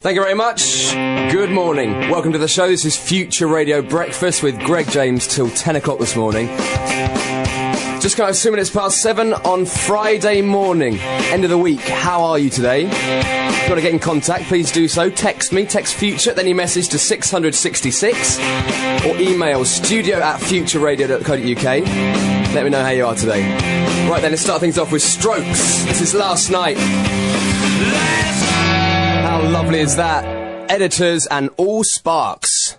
Thank you very much. Good morning. Welcome to the show. This is Future Radio Breakfast with Greg James till 10 o'clock this morning. Just got 2 minutes past 7 on Friday morning, end of the week. How are you today? If you want to get in contact, please do so. Text me, text Future, then your message to 666, or email studio@futureradio.co.uk. Let me know how you are today. Right then, let's start things off with Strokes. This is Last Night. How lovely is that? Editors and All Sparks.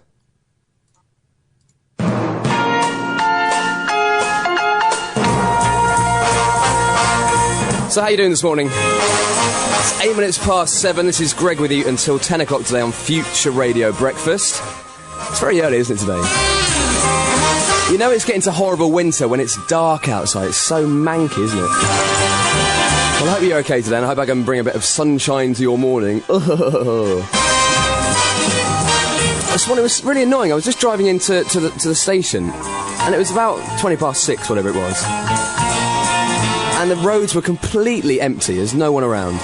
So how you doing this morning? It's 8 minutes past 7. This is Greg with you until 10 o'clock today on Future Radio Breakfast. It's very early, isn't it, today? You know it's getting to horrible winter when it's dark outside. It's so manky, isn't it? Well, I hope you're okay today, and I hope I can bring a bit of sunshine to your morning. This morning was really annoying. I was just driving into the station, and it was about 20 past 6, whatever it was. And the roads were completely empty. There's no one around.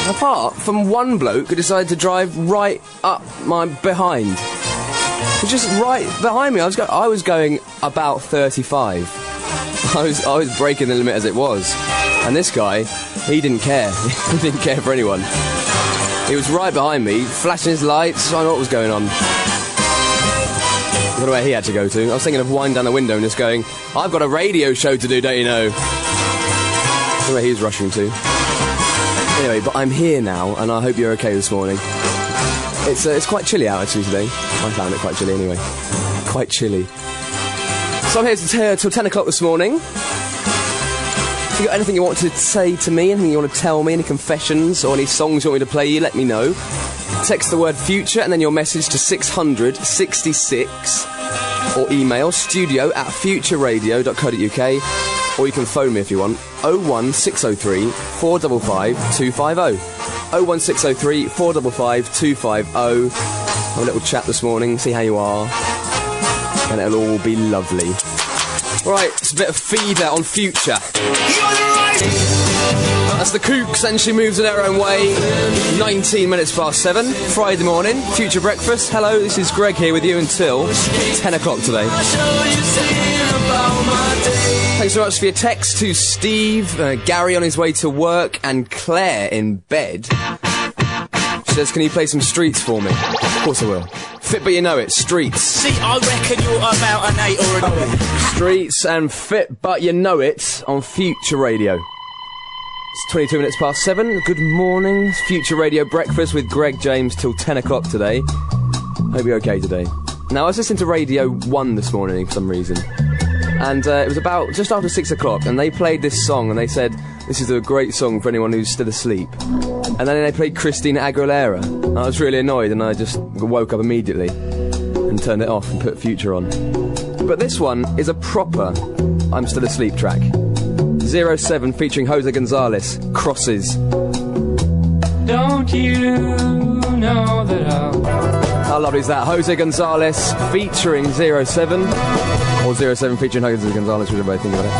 Apart from one bloke who decided to drive right up my behind. He was just right behind me. I was going about 35. I was breaking the limit as it was. And this guy, he didn't care. He didn't care for anyone. He was right behind me, flashing his lights. I don't know what was going on. I don't know where he had to go to. I was thinking of winding down the window and just going, I've got a radio show to do, don't you know? I don't know where he was rushing to. Anyway, but I'm here now, and I hope you're okay this morning. It's quite chilly out, actually, today. I found it quite chilly, anyway. Quite chilly. So I'm here till 10 o'clock this morning. If you've got anything you want to say to me, anything you want to tell me, any confessions or any songs you want me to play you, let me know. Text the word Future and then your message to 666, or email studio@futureradio.co.uk, or you can phone me if you want. 01603 455 250. 01603 455 250. Have a little chat this morning, see how you are, and it'll all be lovely. Right, it's a bit of feeder on Future. That's the Kooks, and she moves in her own way. 19 minutes past 7, Friday morning, Future Breakfast. Hello, this is Greg here with you until 10 o'clock today. Thanks so much for your text to Steve, Gary on his way to work, and Claire in bed. She says, can you play some Streets for me? Of course I will. Fit But You Know It, Streets. See, I reckon you're about an 8 or a 9. Streets and Fit But You Know It on Future Radio. It's 22 minutes past 7. Good morning. Future Radio Breakfast with Greg James till 10 o'clock today. Hope you're okay today. Now, I was listening to Radio 1 this morning for some reason. And it was about just after 6 o'clock, and they played this song, and they said, this is a great song for anyone who's still asleep. And then they played Christina Aguilera. And I was really annoyed, and I just woke up immediately and turned it off and put Future on. But this one is a proper I'm Still Asleep track. 07 featuring Jose Gonzalez, Crosses. Don't you know that How lovely is that? Jose Gonzalez featuring 07. Or 07 featuring Jose Gonzalez, whichever way I think about it.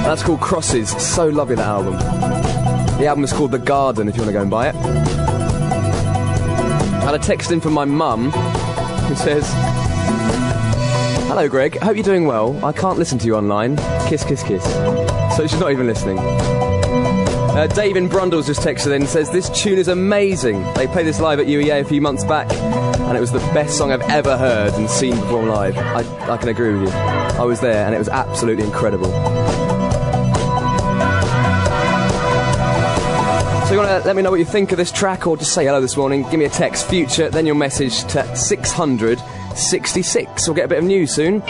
That's called Crosses. So lovely, that album. The album is called The Garden, if you want to go and buy it. I had a text in from my mum who says, hello Greg, hope you're doing well. I can't listen to you online. Kiss, kiss, kiss. So she's not even listening. Dave in Brundles just texted in and says, this tune is amazing. They played this live at UEA a few months back, and it was the best song I've ever heard and seen perform live. I can agree with you. I was there, and it was absolutely incredible. So you want to let me know what you think of this track, or just say hello this morning, give me a text, Future, then your message to 666. We'll get a bit of news soon.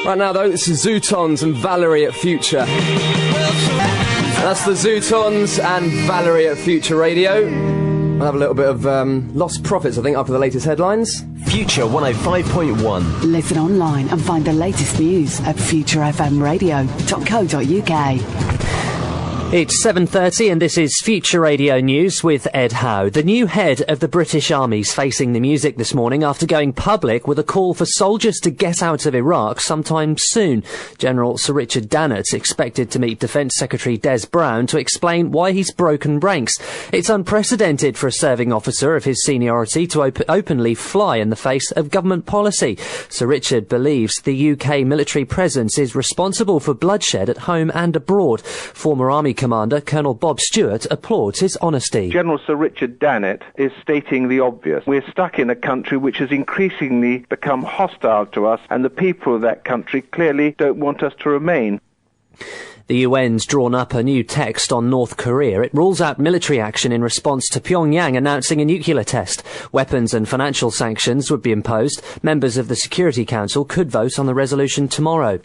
Right now, though, this is Zootons and Valerie at Future. That's the Zootons and Valerie at Future Radio. We'll have a little bit of lost profits, I think, after the latest headlines. Future 105.1. Listen online and find the latest news at futurefmradio.co.uk. It's 7:30 and this is Future Radio News with Ed Howe. The new head of the British Army's facing the music this morning after going public with a call for soldiers to get out of Iraq sometime soon. General Sir Richard Dannett expected to meet Defence Secretary Des Brown to explain why he's broken ranks. It's unprecedented for a serving officer of his seniority to openly fly in the face of government policy. Sir Richard believes the UK military presence is responsible for bloodshed at home and abroad. Former Army Commander Colonel Bob Stewart applauds his honesty. General Sir Richard Dannett is stating the obvious. We're stuck in a country which has increasingly become hostile to us, and the people of that country clearly don't want us to remain. The UN's drawn up a new text on North Korea. It rules out military action in response to Pyongyang announcing a nuclear test. Weapons and financial sanctions would be imposed. Members of the Security Council could vote on the resolution tomorrow.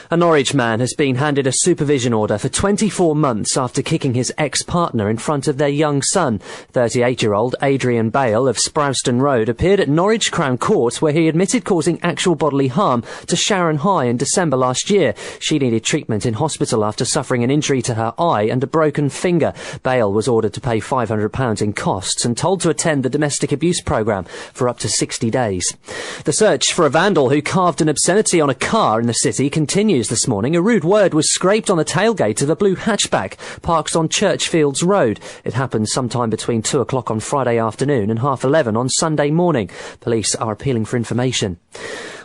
A Norwich man has been handed a supervision order for 24 months after kicking his ex-partner in front of their young son. 38-year-old Adrian Bale of Sprowston Road appeared at Norwich Crown Court where he admitted causing actual bodily harm to Sharon High in December last year. She needed treatment in hospital after suffering an injury to her eye and a broken finger. Bale was ordered to pay £500 in costs and told to attend the domestic abuse programme for up to 60 days. The search for a vandal who carved an obscenity on a car in the city continues this morning. A rude word was scraped on the tailgate of a blue hatchback parked on Churchfields Road. It happened sometime between 2 o'clock on Friday afternoon and 11:30 on Sunday morning. Police are appealing for information.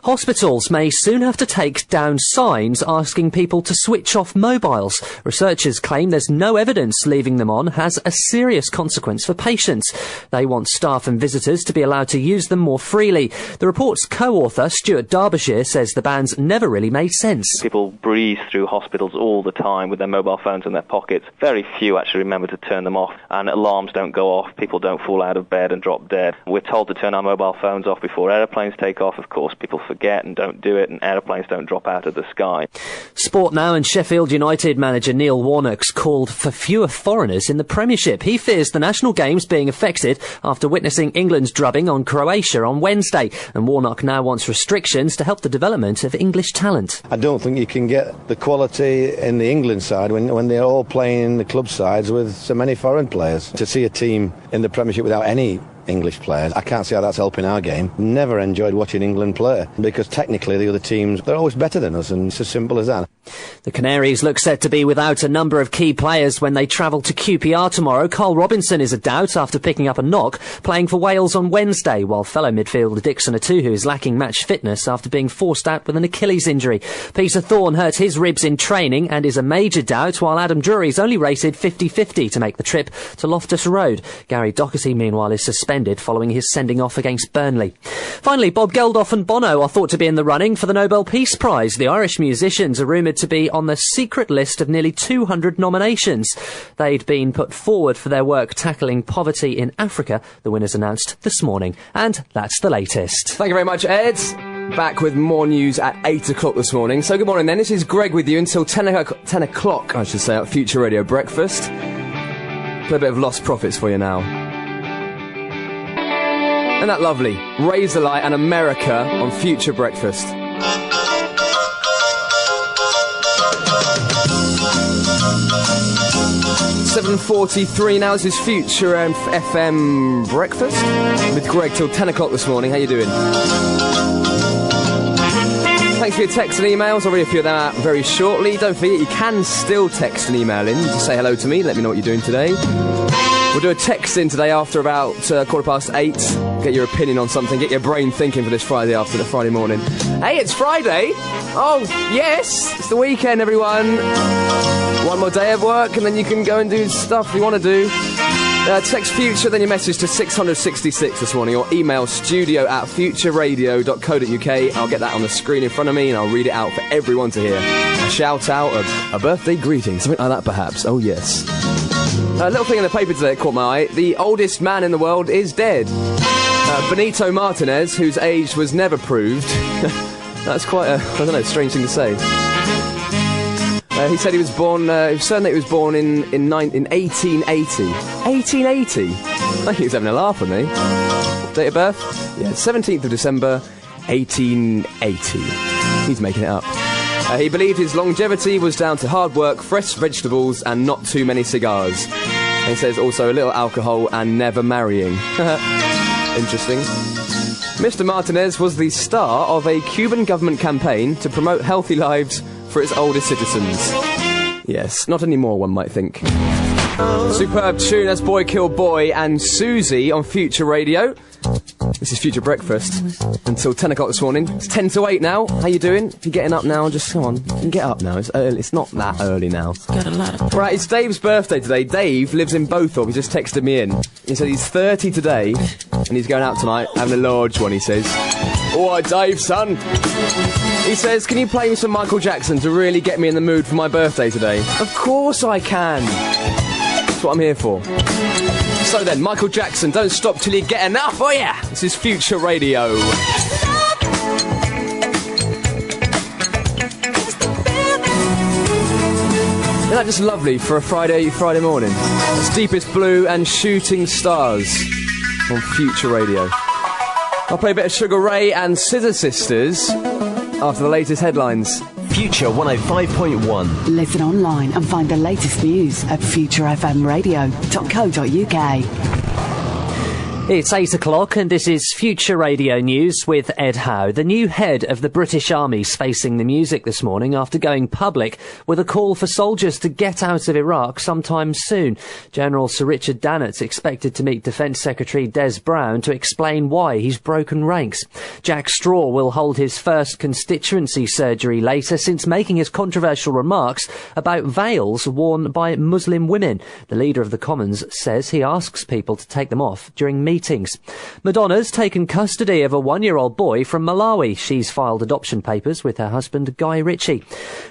Hospitals may soon have to take down signs asking people to switch off mobiles. Researchers claim there's no evidence leaving them on has a serious consequence for patients. They want staff and visitors to be allowed to use them more freely. The report's co-author, Stuart Derbyshire, says the bans never really made sense. People breeze through hospitals all the time with their mobile phones in their pockets. Very few actually remember to turn them off, and alarms don't go off. People don't fall out of bed and drop dead. We're told to turn our mobile phones off before aeroplanes take off. Of course, people forget and don't do it, and aeroplanes don't drop out of the sky. Sport now, and Sheffield United manager Neil Warnock's called for fewer foreigners in the Premiership. He fears the national games being affected after witnessing England's drubbing on Croatia on Wednesday, and Warnock now wants restrictions to help the development of English talent. I don't think you can get the quality in the England side when they're all playing the club sides with so many foreign players. To see a team in the Premiership without any English players, I can't see how that's helping our game. Never enjoyed watching England play because technically the other teams, they're always better than us, and it's as simple as that. The Canaries look set to be without a number of key players when they travel to QPR tomorrow. Carl Robinson is a doubt after picking up a knock playing for Wales on Wednesday, while fellow midfielder Dixon Atuhu is lacking match fitness after being forced out with an Achilles injury. Peter Thorne hurt his ribs in training and is a major doubt, while Adam Drury's only rated 50-50 to make the trip to Loftus Road. Gary Doherty, meanwhile, is suspended following his sending off against Burnley. Finally, Bob Geldof and Bono are thought to be in the running for the Nobel Peace Prize. The Irish musicians are rumoured to be on the secret list of nearly 200 nominations. They'd been put forward for their work tackling poverty in Africa. The winners announced this morning. And that's the latest. Thank you very much, Ed. Back with more news at 8 o'clock this morning. So good morning then. This is Greg with you until 10 o'clock, I should say, at Future Radio Breakfast. Play a bit of Lost Profits for you now. Isn't that lovely? Razorlight and America on Future Breakfast. .43 now. This is Future FM Breakfast with Greg till 10 o'clock this morning. How you doing? Thanks for your texts and emails. I'll read a few of them out very shortly. Don't forget, you can still text and email in to say hello to me. Let me know what you're doing today. We'll do a text in today after about 8:15. Get your opinion on something. Get your brain thinking for this Friday morning. Hey, it's Friday. Oh, yes. It's the weekend, everyone. One more day of work and then you can go and do stuff you want to do. Text Future, then your message to 666 this morning, or email studio@futureradio.co.uk. I'll get that on the screen in front of me and I'll read it out for everyone to hear. A shout out of a birthday greeting, something like that perhaps. Oh yes. A little thing in the paper today that caught my eye. The oldest man in the world is dead. Benito Martinez, whose age was never proved. That's quite a, strange thing to say. He said he was born, it was certain that he was born in 1880. 1880? I think he was having a laugh with me. Date of birth? Yeah, 17th of December, 1880. He's making it up. He believed his longevity was down to hard work, fresh vegetables, and not too many cigars. And he says also a little alcohol and never marrying. Interesting. Mr. Martinez was the star of a Cuban government campaign to promote healthy lives for its oldest citizens. Yes, not anymore, one might think. Superb tune, that's Boy Kill Boy and Susie on Future Radio. This is Future Breakfast until 10 o'clock this morning. It's 10 to 8 now. How you doing? If you're getting up now, just come on. You can get up now. It's early. It's not that early now. Right, it's Dave's birthday today. Dave lives in Bothorpe. He just texted me in. He said he's 30 today and he's going out tonight, having a large one, he says. All right, Dave, son. He says, can you play me some Michael Jackson to really get me in the mood for my birthday today? Of course I can. That's what I'm here for. So then, Michael Jackson, don't stop till you get enough, oh yeah! This is Future Radio. Isn't that just lovely for a Friday morning? It's Deepest Blue and Shooting Stars on Future Radio. I'll play a bit of Sugar Ray and Scissor Sisters after the latest headlines. Future 105.1. Listen online and find the latest news at futurefmradio.co.uk. It's 8 o'clock and this is Future Radio News with Ed Howe. The new head of the British Army's facing the music this morning after going public with a call for soldiers to get out of Iraq sometime soon. General Sir Richard Dannet's expected to meet Defence Secretary Des Brown to explain why he's broken ranks. Jack Straw will hold his first constituency surgery later since making his controversial remarks about veils worn by Muslim women. The leader of the Commons says he asks people to take them off during meetings. Madonna's taken custody of a 1-year-old boy from Malawi. She's filed adoption papers with her husband Guy Ritchie.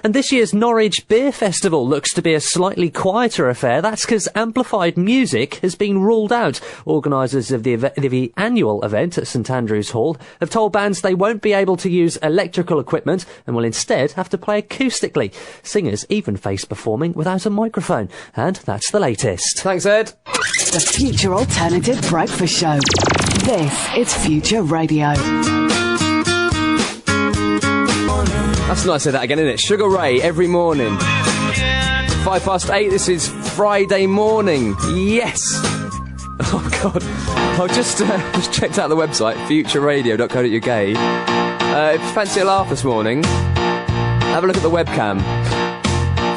And this year's Norwich Beer Festival looks to be a slightly quieter affair. That's because amplified music has been ruled out. Organisers of the annual event at St Andrew's Hall have told bands they won't be able to use electrical equipment and will instead have to play acoustically. Singers even face performing without a microphone. And that's the latest. Thanks, Ed. The Future Alternative Breakfast Show. This is Future Radio. That's nice to say that again, isn't it? Sugar Ray every morning. 8:05, this is Friday morning. Yes! Oh, God. I've just checked out the website, futureradio.co.uk. If you fancy a laugh this morning, have a look at the webcam.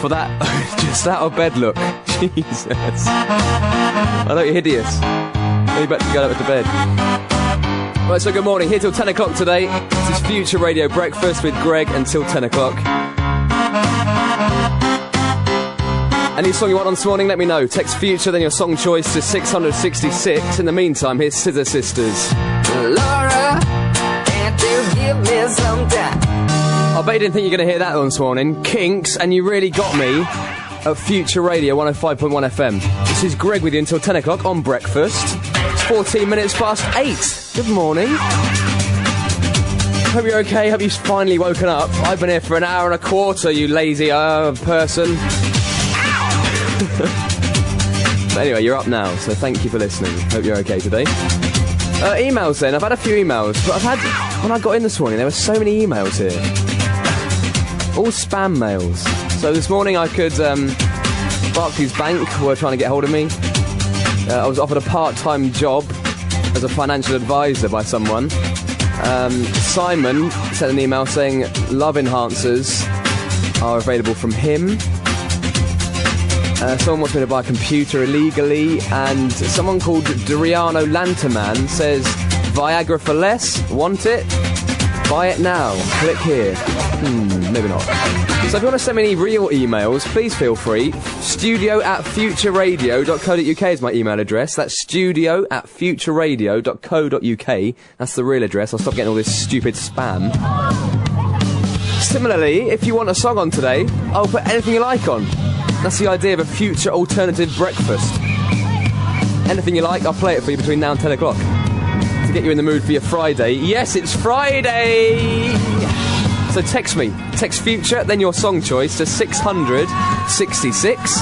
For that just out of bed look. Jesus. I know you're hideous. You better go to bed. Right, so good morning. Here till 10 o'clock today. This is Future Radio Breakfast with Greg until 10 o'clock. Any song you want on this morning, let me know. Text Future, then your song choice to 666. In the meantime, here's Scissor Sisters. Laura, can't you give me some time? I bet you didn't think you were going to hear that on this morning. Kinks, and you really got me at Future Radio 105.1 FM. This is Greg with you until 10 o'clock on Breakfast. It's 14 minutes past 8. Good morning. Hope you're okay. Hope you've finally woken up. I've been here for an hour and a quarter, you lazy person. But anyway, you're up now, so thank you for listening. Hope you're okay today. Emails then. I've had a few emails, but when I got in this morning, there were so many emails here. All spam mails. So this morning I could, Barclays Bank were trying to get hold of me. I was offered a part-time job as a financial advisor by someone. Simon sent an email saying love enhancers are available from him. Someone wants me to buy a computer illegally, and someone called Doriano Lanterman says Viagra for less, want it? Buy it now, click here. Maybe not. So if you want to send me any real emails, please feel free. studio@futureradio.co.uk is my email address. That's studio@futureradio.co.uk. That's the real address. I'll stop getting all this stupid spam. Similarly, if you want a song on today, I'll put anything you like on. That's the idea of a future alternative breakfast. Anything you like, I'll play it for you between now and 10 o'clock. To get you in the mood for your Friday. Yes, it's Friday! So text me. Text Future, then your song choice to 666.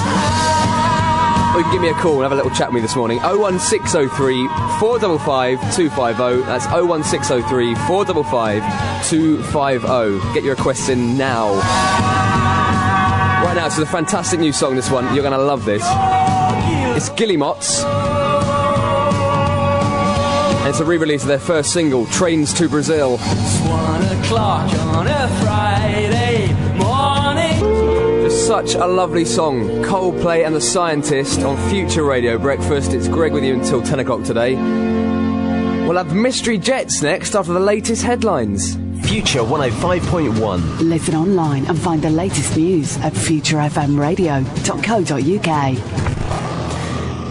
or you can give me a call and have a little chat with me this morning. 01603 455 250. That's 01603 455 250. Get your requests in now. Right now, it's a fantastic new song, this one. You're going to love this. It's Guillemots. And it's a re-release of their first single, Trains to Brazil. It's 1 o'clock on a Friday morning. Just such a lovely song. Coldplay and The Scientist on Future Radio Breakfast. It's Greg with you until 10 o'clock today. We'll have Mystery Jets next after the latest headlines. Future 105.1. Listen online and find the latest news at futurefmradio.co.uk.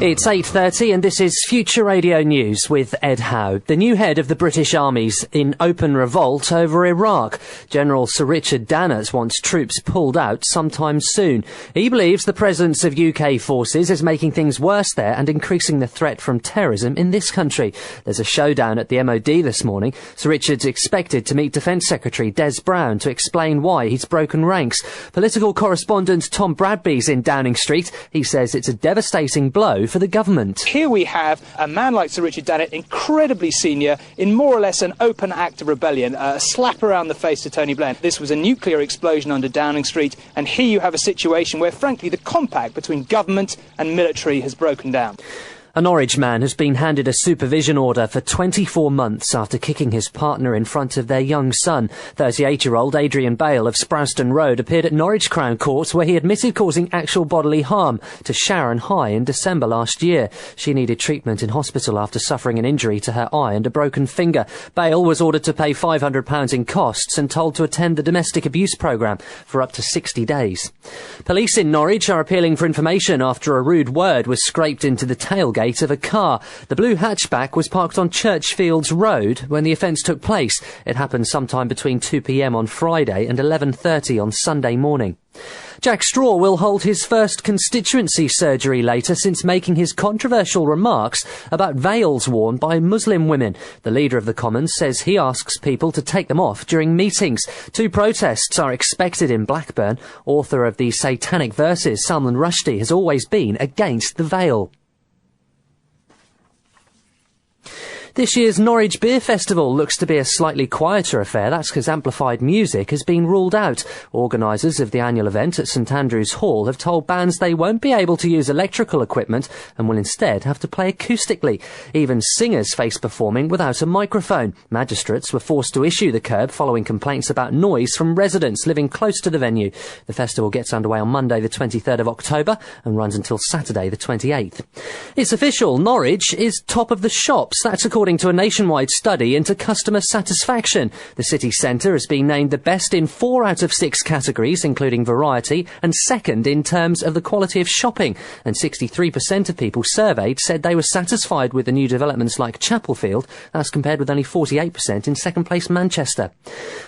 It's 8:30 and this is Future Radio News with Ed Howe. The new head of the British armies in open revolt over Iraq. General Sir Richard Dannert wants troops pulled out sometime soon. He believes the presence of UK forces is making things worse there and increasing the threat from terrorism in this country. There's a showdown at the MOD this morning. Sir Richard's expected to meet Defence Secretary Des Brown to explain why he's broken ranks. Political correspondent Tom Bradby's in Downing Street. He says it's a devastating blow for the government. Here we have a man like Sir Richard Dannert, incredibly senior, in more or less an open act of rebellion, a slap around the face to Tony Blair. This was a nuclear explosion under Downing Street, and here you have a situation where, frankly, the compact between government and military has broken down. A Norwich man has been handed a supervision order for 24 months after kicking his partner in front of their young son. 38-year-old Adrian Bale of Sprouston Road appeared at Norwich Crown Court where he admitted causing actual bodily harm to Sharon High in December last year. She needed treatment in hospital after suffering an injury to her eye and a broken finger. Bale was ordered to pay £500 in costs and told to attend the domestic abuse programme for up to 60 days. Police in Norwich are appealing for information after a rude word was scraped into the tailgate of a car. The blue hatchback was parked on Churchfields Road when the offence took place. It happened sometime between 2 p.m. on Friday and 11:30 on Sunday morning. Jack Straw will hold his first constituency surgery later since making his controversial remarks about veils worn by Muslim women. The leader of the Commons says he asks people to take them off during meetings. 2 protests are expected in Blackburn. Author of the Satanic Verses, Salman Rushdie, has always been against the veil. This year's Norwich Beer Festival looks to be a slightly quieter affair. That's because amplified music has been ruled out. Organisers of the annual event at St Andrew's Hall have told bands they won't be able to use electrical equipment and will instead have to play acoustically. Even singers face performing without a microphone. Magistrates were forced to issue the curb following complaints about noise from residents living close to the venue. The festival gets underway on Monday the 23rd of October and runs until Saturday the 28th. It's official, Norwich is top of the shops. That's according to a nationwide study into customer satisfaction. The city centre has been named the best in 4 out of 6 categories, including variety, and second in terms of the quality of shopping. And 63% of people surveyed said they were satisfied with the new developments like Chapelfield, as compared with only 48% in second place Manchester.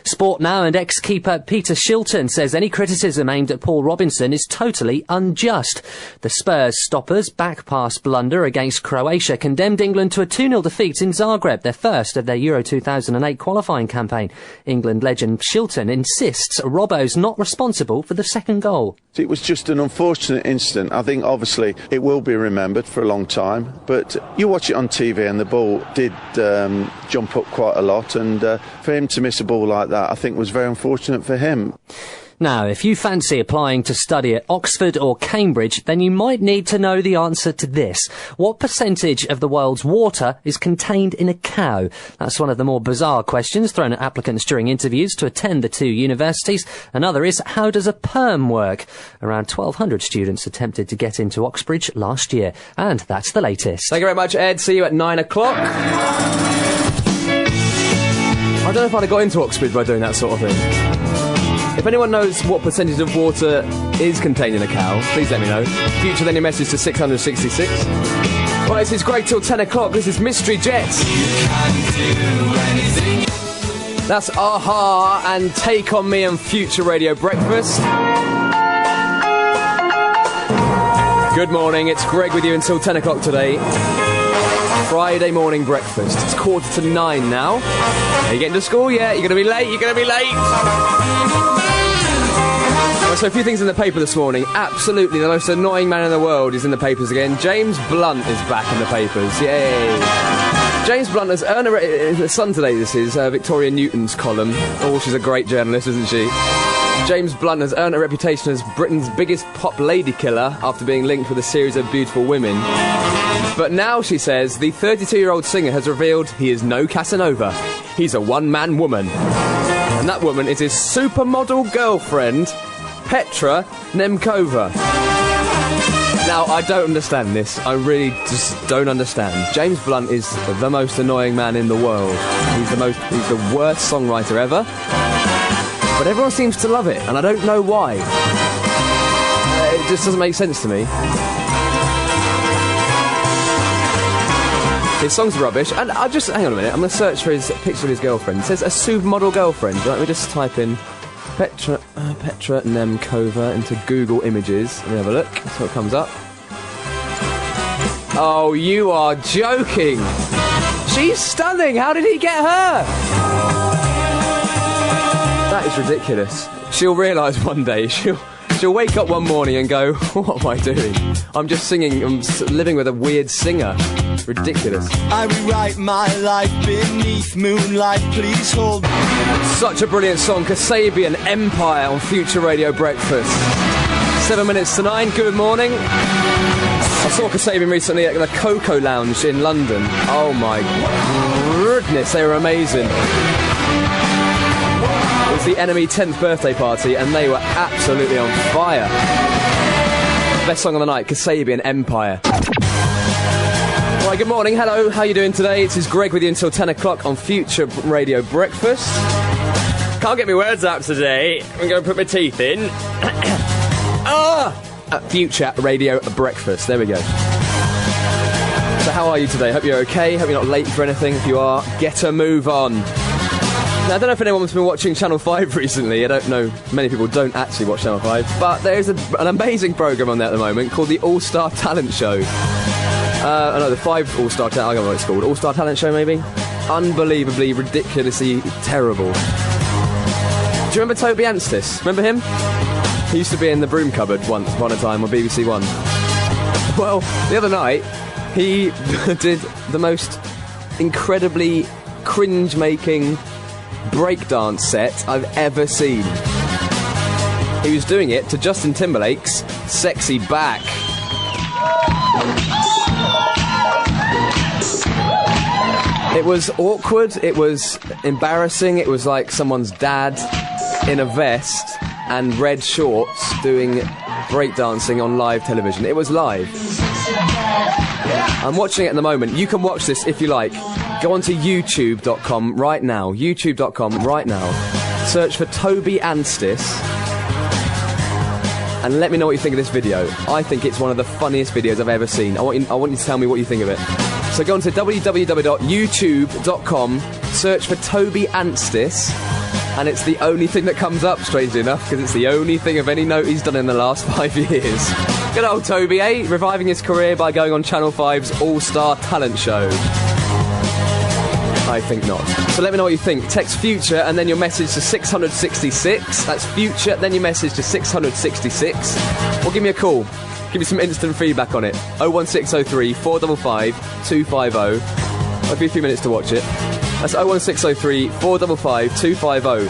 Sport Now and ex-keeper Peter Shilton says any criticism aimed at Paul Robinson is totally unjust. The Spurs stoppers' back-pass blunder against Croatia condemned England to a 2-0 defeat in Zagreb, their first of their Euro 2008 qualifying campaign. England legend Shilton insists Robbo's not responsible for the second goal. It was just an unfortunate incident. I think obviously it will be remembered for a long time, but you watch it on TV and the ball did jump up quite a lot, and for him to miss a ball like that I think was very unfortunate for him. Now, if you fancy applying to study at Oxford or Cambridge, then you might need to know the answer to this. What percentage of the world's water is contained in a cow? That's one of the more bizarre questions thrown at applicants during interviews to attend the 2 universities. Another is, how does a perm work? Around 1,200 students attempted to get into Oxbridge last year. And that's the latest. Thank you very much, Ed. See you at 9 o'clock. I don't know if I'd have got into Oxbridge by doing that sort of thing. If anyone knows what percentage of water is contained in a cow, please let me know. Future then your message to 666. Well, this is Greg till 10 o'clock. This is Mystery Jets. That's Aha and Take On Me and Future Radio Breakfast. Good morning, it's Greg with you until 10 o'clock today. Friday morning breakfast. It's 9:15 now. Are you getting to school yet? You're going to be late? You're going to be late? Right, so a few things in the paper this morning. Absolutely, the most annoying man in the world is in the papers again. James Blunt is back in the papers. Yay! James Blunt has earned in the Sun today, this is, Victoria Newton's column. Oh, she's a great journalist, isn't she? James Blunt has earned a reputation as Britain's biggest pop lady killer after being linked with a series of beautiful women. But now, she says, the 32-year-old singer has revealed he is no Casanova. He's a one-man woman. And that woman is his supermodel girlfriend, Petra Nemkova. Now, I don't understand this. I really just don't understand. James Blunt is the most annoying man in the world. He's the worst songwriter ever. But everyone seems to love it, and I don't know why. It just doesn't make sense to me. His songs are rubbish, and hang on a minute, I'm going to search for his picture of his girlfriend. It says a supermodel girlfriend. Let me just type in Petra Nemkova into Google Images. Let me have a look. That's what comes up. Oh, you are joking! She's stunning! How did he get her? That is ridiculous. She'll realise one day, she'll wake up one morning and go, what am I doing? I'm just singing, I'm living with a weird singer. Ridiculous. I rewrite my life beneath moonlight, please hold me. Such a brilliant song, Kasabian, Empire on Future Radio Breakfast. 7 minutes to 9, good morning. I saw Kasabian recently at the Coco Lounge in London. Oh my goodness, they were amazing. It was the Enemy 10th birthday party and they were absolutely on fire. Best song of the night, Kasabian, Empire. Right, good morning, hello, how are you doing today? This is Greg with you until 10 o'clock on Future Radio Breakfast. Can't get my words out today. I'm going to put my teeth in. Future Radio Breakfast, there we go. So how are you today? Hope you're okay, hope you're not late for anything. If you are, get a move on. Now, I don't know if anyone's been watching Channel 5 recently. I don't know, many people don't actually watch Channel 5, but there's an amazing programme on there at the moment called the All-Star Talent Show. The 5 All-Star Talent, I don't know what it's called, All-Star Talent Show maybe? Unbelievably, ridiculously terrible. Do you remember Toby Anstis? Remember him? He used to be in the broom cupboard once upon a time on BBC One. Well, the other night, he did the most incredibly cringe-making breakdance set I've ever seen. He was doing it to Justin Timberlake's Sexy Back. It was awkward, it was embarrassing, it was like someone's dad in a vest and red shorts doing breakdancing on live television. It was live. I'm watching it at the moment. You can watch this if you like. Go on to youtube.com right now. youtube.com right now. Search for Toby Anstis. And let me know what you think of this video. I think it's one of the funniest videos I've ever seen. I want you to tell me what you think of it. So go on to www.youtube.com, search for Toby Anstis, and it's the only thing that comes up, strangely enough, because it's the only thing of any note he's done in the last 5 years. Good old Toby, eh? Reviving his career by going on Channel 5's All-Star Talent Show. I think not. So let me know what you think. Text Future and then your message to 666. That's Future, then your message to 666. Or give me a call. Give me some instant feedback on it. 01603 455 250. I'll give you a few minutes to watch it. That's 01603 455 250.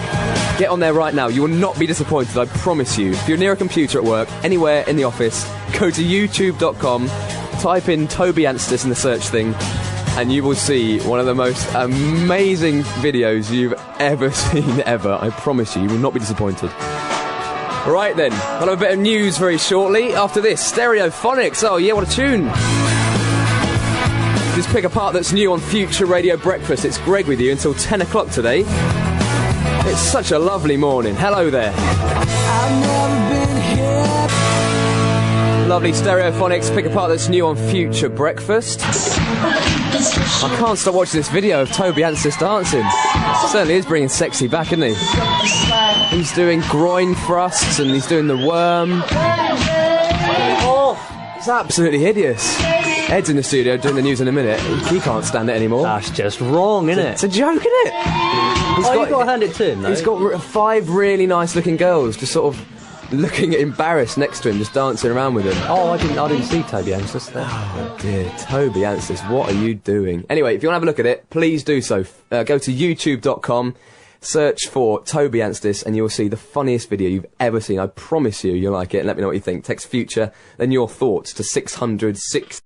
Get on there right now. You will not be disappointed, I promise you. If you're near a computer at work, anywhere in the office, go to youtube.com, type in Toby Anstis in the search thing, and you will see one of the most amazing videos you've ever seen, ever. I promise you will not be disappointed. Right then, I'll have a bit of news very shortly. After this, Stereophonics. Oh yeah, what a tune. Just pick a part that's new on Future Radio Breakfast. It's Greg with you until 10 o'clock today. It's such a lovely morning. Hello there. I've never been here. Lovely Stereophonics. Pick a part that's new on Future Breakfast. I can't stop watching this video of Toby Anstis dancing. Certainly is bringing sexy back, isn't he? He's doing groin thrusts and he's doing the worm. Oh, it's absolutely hideous. Ed's in the studio doing the news in a minute. He can't stand it anymore. That's just wrong, isn't it? It's a joke, isn't it? You've got to hand it to him, though. He's got 5 really nice looking girls just sort of looking embarrassed next to him, just dancing around with him. Oh, I didn't see Toby Anstis there. Oh dear, Toby Anstis, what are you doing? Anyway, if you want to have a look at it, please do so. Go to youtube.com, search for Toby Anstis, and you'll see the funniest video you've ever seen. I promise you'll like it, and let me know what you think. Text Future, then your thoughts to 660.